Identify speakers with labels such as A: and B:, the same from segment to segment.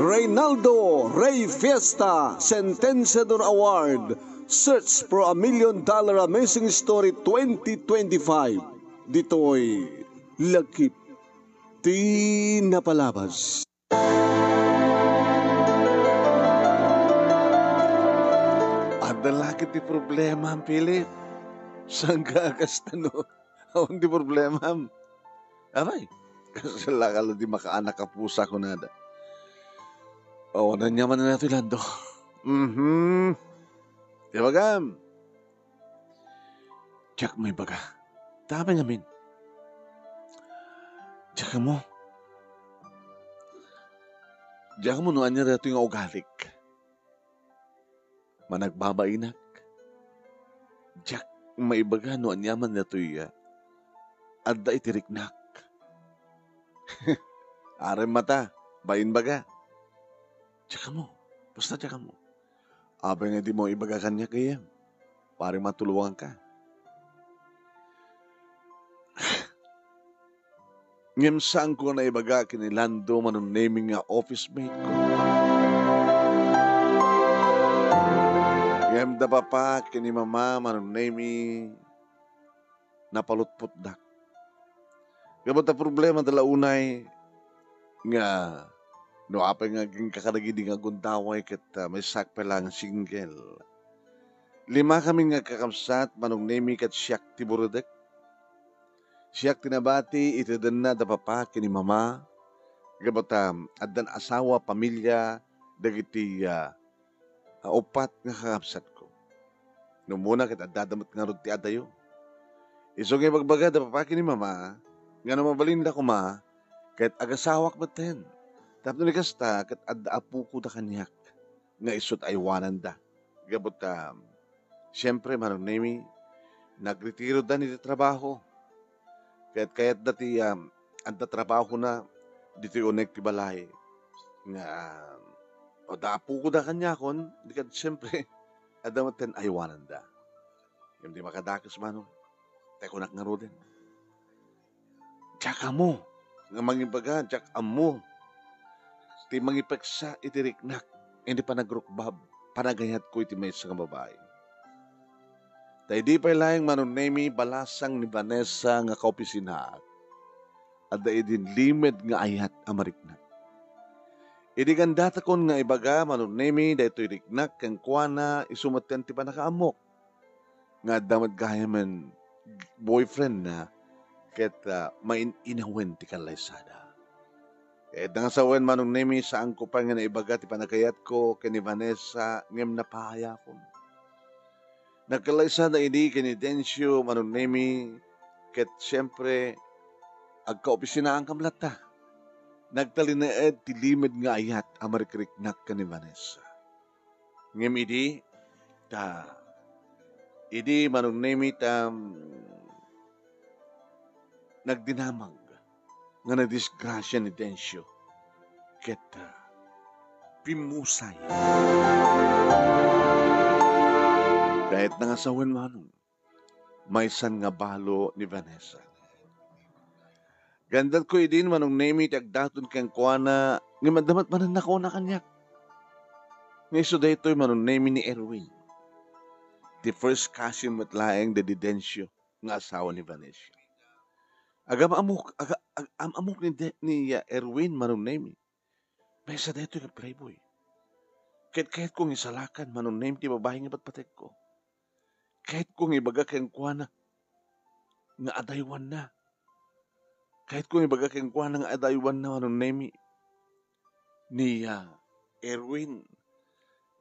A: Reynaldo Rey Fiesta Sentenciador Award Search for a $1 Million Amazing Story 2025. Dito'y Lakip Di Napalabas. Ada laki ti problema, Philip. Saan ka kastano? Awan di problema. Abay, kasi lakala di makaanak ka pusa ko nada. O, nanyaman na natin, Lando. Di ba gam? Jack, may baga. Tama nga, min. Jack mo. Jack mo, noan niya rito yung ugalik. Managbabainak. Jack, may baga, noan niya man rito yung adda itiriknak. Arem mata, bayin baga. Tsaka mo, basta tsaka mo. Abay nga di mo ibaga kanya kaya, pare matulungan ka. Ngem saan ko na ibaga kinilando manong naming nga office mate ko. Ngem da papa kini mama manong naming napalutput dak. Gabot na problema dala unay nga no apay nga kakaragidi nga gundaway ket may sakpa lang single. 5 kami nga kakamsat manong nemi ket siyak ti burudak. Siyak tinabati itidan na da papa kini mama. Gabatam addan asawa pamilya dagiti upat nga kakamsat ko. No muna ket addadamat nga rod ti adayo. Iso nga bagbaga da papa kini mama nga no mabalinda ko ma ket agasawak baten. Tapos ni kasta, kat adda apu ko da kanyak, nga isot ay wananda. Gabot siyempre, manong nemi, nagretiro da ni trabaho. Kayat dati, anda trabaho na, dito yung unek ti balay. Nga, o da apu ko da kanyakon, di kat siyempre, adda maten ay wananda. Yung di makadakas manong, teko nakngaro din. Tsaka mo, nga mangibaga, tsaka mo, ti mangipeksa itiriknak, hindi pa nagrukbab, panagayat ko iti may isang babae. Tay di pa ilayang manunemi balasang ni Vanessa nga kaopisinaat, at da idin limed nga ayat amariknak. Idi gandata kon nga ibaga manunemi da ito iriknak kang kuana isumaten ti pa nakaamok. Nga damad gayaman boyfriend na ket main inawen ti kalaysada. Dangasawen manong nemi saan ko pa nga naibaga ti panagayat ko kani Vanessa ngem napahaya ko. Nagkalaysa na ini kani Dencio manong nemi ket siyempre agkaopisinaan kamlata. Nagtalinaed ti limed nga ayat amarikriknak kani Vanessa. Ngem idi manong nemi nagdinamag nga na-disgrasya ni Dencio ket pimusay. Kahit nangasawan manong, may san nga balo ni Vanessa. Gandat ko idin manong nemi tagdaton kang kuana nga madamat manan nako na kanyak. Nga iso daytoy manong nemi ni Erwin. The first cousin matlaeng de Dencio nga asawa ni Vanessa. Agam amok ni Erwin manong nemi. Pesa dito yung playboy. Kahit kong isalakan manong nemi ti babae nga patpatek ko. Kahit kong ibaga kayang kuana nga adaywan na. Kahit kong ibaga kayang kuana nga adaywan na manong nemi ni Erwin.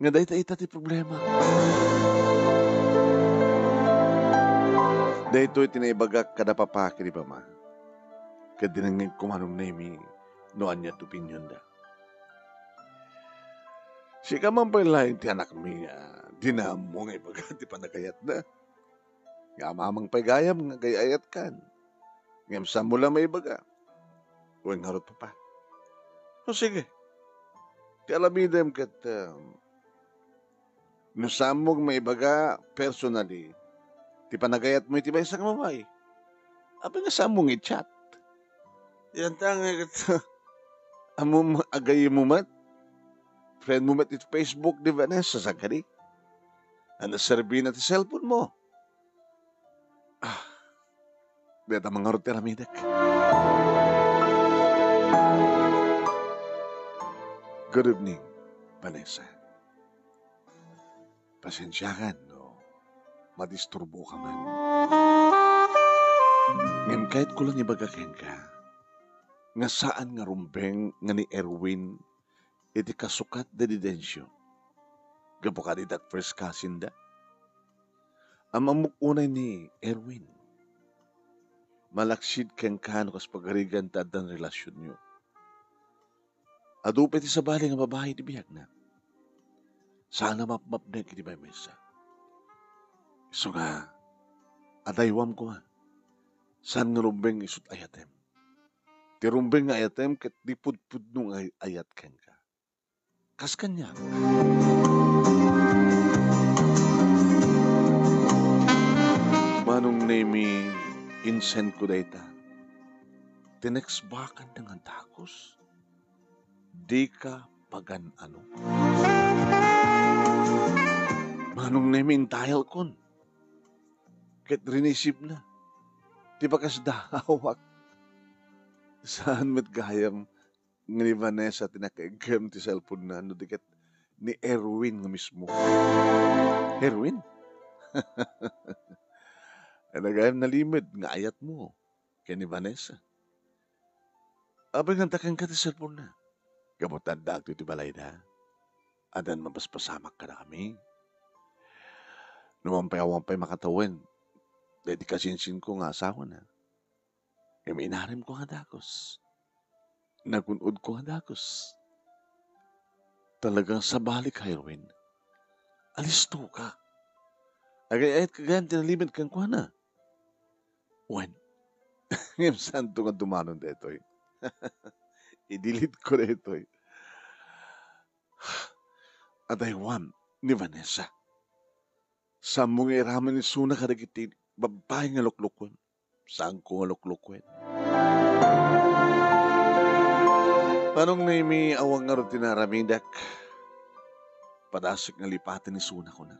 A: Nga dahil ita ti problema. Dahil ito'y tinaibagak kada papaki ni Pama. Kadinangin ko manong nemi noan niya opinion da. Sika man pa lain ti anak mi dinamo nga ibagat ti panagayat na. Nga mamang paygayam nga gayayat kan. Ngam sa mula may ibaga. Uwing harot pa pa. O sige. Ti alamidem kat nasamog may ibaga personally. Ti panagayat mo iti ba isang mamay. Abi nga samong i-chat. Yan tanga ito. Amo agay mo mat. Friend mo mat ito Facebook di Vanessa sa kani. Ano serbi na ti cellphone mo? Ah, deta mga rote ramidak. Good evening, Vanessa. Pasensyakan, no? Madisturbo ka man. Ngem kahit ko lang ibagakin ka, nga saan nga rumbeng nga ni Erwin iti kasukat da didensyo. Gapo ka didak first cousin da. Ang mamukunay ni Erwin, malaksid kang kano kas pagarigan tadan relasyon nyo. Adupit sa bali nga babae di biyag na. Sana mapmapnag iti may mesa. So nga, adaywam ko nga. Saan nga rumbeng isut ayatem? Ti rumbeng nga ayatem ket di pudpud nung ayat ken ka. Kas kanya. Manong nemi insen ko dayta. Tinexbakan dengan takos. Di ka pagan ano. Manong nemi intayal kon. Ket rinisip na. Di ba kas dahawak. Saan met gayam nga ni Vanessa tinakaigam ti cellphone na ano diket ni Erwin nga mismo. Erwin? Nagayam nalimid nga ayat mo kay ni Vanessa. Abang nga takang ka ti cellphone na. Gamutan dagto ti balay na. Adan mapaspasamak ka na kami. Numampay-awampay makatawin. Dahil kasinsin ko nga asawa na. E may inarim ko nga dakos. Nagunod ko nga dakos. Talagang sabalik, Erwin. Alisto ka. Agay-ayat kagayan tinalimid kang kuha na. When? Ngayon santo nga dumanon detoy. I-delete ko detoy. At aywan ni Vanessa. Sa mong iraman ni Suna kadagiti babae nga luklukon. Saan ko nga luklukon? Anong na imi awang nga rutina ramidak? Padasik nga lipatin ni Suna ko na.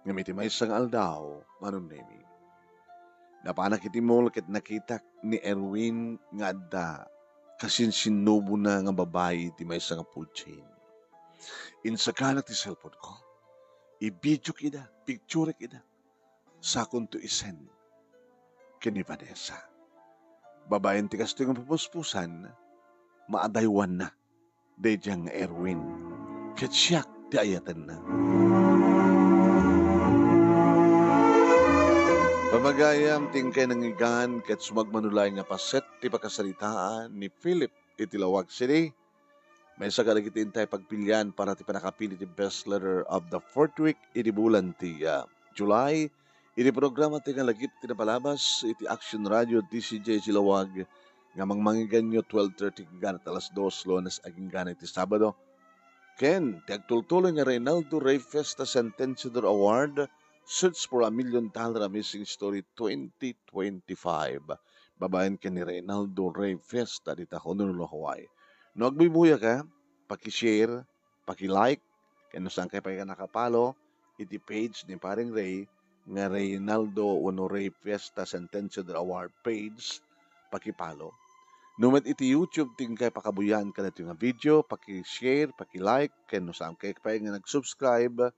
A: Ngamiti may isang aldaw, manong na imi. Napanak iti mo ket nakitak ni Erwin nga da kasinsinubo na nga babae iti may isang food chain. Insakana ti cellphone ko. I-video kita, picture kita. Sakon to isen. Kini Vanessa. Babayan ti kasto nga pupuspusan, maadaywan na. Dayjang Erwin. Ket siyak ti ayatan na. Pamagayam tingkay nangigan ket sumagmanulay nga paset ti pakasalitaan ni Philip itilawag City. May sa kalagitintay pagpilian para ti panakapili ti best letter of the fourth week iti bulan ti July. Iti programa ti nga lagip ti napalabas iti Action Radio DCJ Silawag nga mangmangigan nyo 12:30 ganat alas 2 Lunes aging ganat ti Sabado. Ken, ti agtultuloy nga Reynaldo Ray Festa Sentenciador Award Search for $1 Million Amazing Story 2025. Babayan ka ni Reynaldo Ray Festa dita Honolulu, Hawaii. No, agbibuya ka, paki-share, paki-like, kaya saan kayo pa nakapalo, iti page ni paring Ray, nga Reynaldo Ray Festa Sentenciador Award page, paki-follow. Numat iti YouTube, ting kayo pakabuyan ka na ito nga video, paki-share, paki-like, kaya saan kayo pa nga nag-subscribe,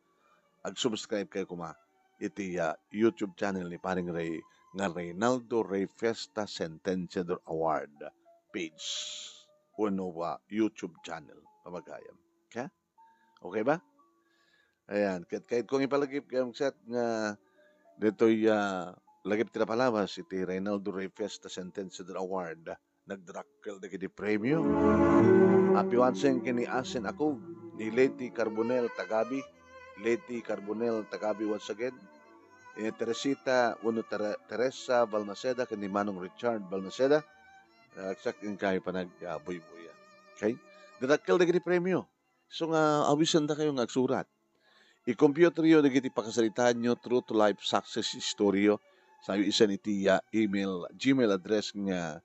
A: ag-subscribe kayo kuma, iti YouTube channel ni paring Ray, nga Reynaldo Ray Festa Sentenciador Award page. YouTube channel. Pamagayam. Okay? Okay ba? Ayan. Kahit kung ipalagip kayong set nga dito'y lagip tinapalabas iti Reynaldo Ray Festa Sentenciador Award nagdrakkel na kiti premyo. Apiwanseng kini asin ako ni Leti Carbonel Tagabi. Leti Carbonel Tagabi once again. Teresita Teresa Balmaceda kini Manong Richard Balmaceda. Aksak yung kayo pa nag-buy-buya. Okay? Dadakkel na giti premyo. So nga, awisan na kayo nga agsurat. I-computer yun na giti pakasalitaan nyo True to Life Success Story. Sa isa iti email, Gmail address nga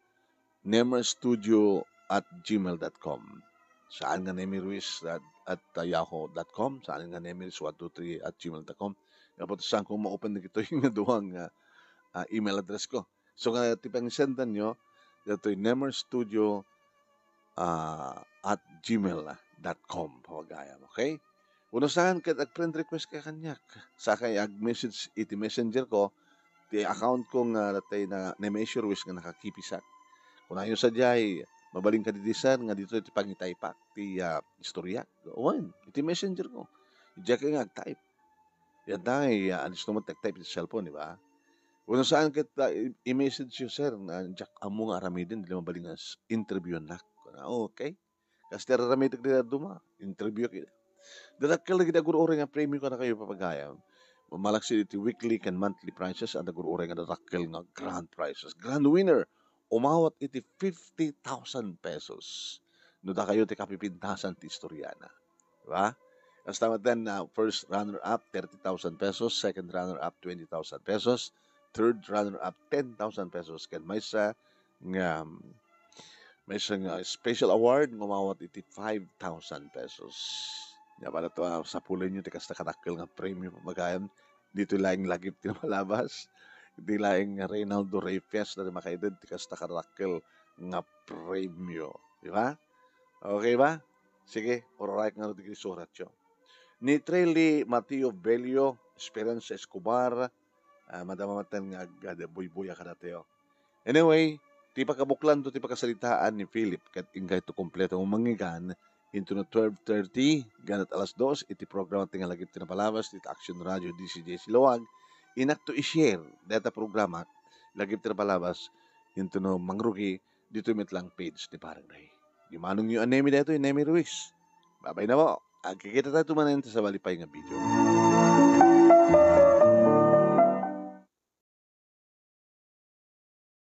A: nemerstudio@gmail.com. Saan nga Nemi Ruiz at yahoo.com. Saan nga Nemi Ruiz 123@gmail.com. Kapag saan ko ma-open na ito yung duwang email address ko. So nga tipang sendan nyo, ito yung nemerstudio at gmail.com. Pawagayam, okay? Uno saan kat ag-friend request ka kanyak. Sa kay ag-message iti messenger ko, ti account ko nga natay na Nemesio Ruiz nga nakakipisak. Kung ayon sa jay, mabaling ka didisan nga dito iti pangitaypak ti istorya. Owen, iti messenger ko. Diya ka nga type. Yan tayo, alis naman type iti cellphone, di ba? Uno saan kat i-message you, sir, na Jack amo nga aramidin, di mabaling nga interview na. Okay. Kasi aramidin ka duma, interview kita. Dadakkel lagi daguro nga premium ka na kayo papagayam. Malaksi iti weekly and monthly prices ang daguro nga dadakkel nga grand prizes. Grand winner, umawat iti 50,000 pesos. No da kayo ti kapipintasan ti istoryana. Diba? As tama then, first runner-up, 30,000 pesos. Second runner-up, 20,000 pesos. Third runner-up, 10,000 pesos. Ken may sa nga special award nga umawat iti 5,000 pesos. Ya para to sa pulay nyo tikas na katakil nga premium pamagayan dito laing lagip tinmalabas di laing Reynaldo Reyes na makaidad tikas na katakil nga premium, di ba? Okay ba? Sige, alright nga rin surat yun. Ni Treli Mateo Belio, Esperanza Escobar, madamamatan nga buy-buya ka nateo. Anyway, ti pakabuklan to ti pakasalitaan ni Philip kat ingay to kompleto ng mangigan into no 12:30 ganat alas 2 iti programa tinga lagi tinapalabas iti Action Radio DCJ Silawag inak to i-share data programa lagi tinapalabas into no mangrugi dito mitlang page ni Parang Ray. Yumanong yung anemi dito yung Nemi Ruiz. Babay na po. Agkikita tayo tumanan sa balipay nga video.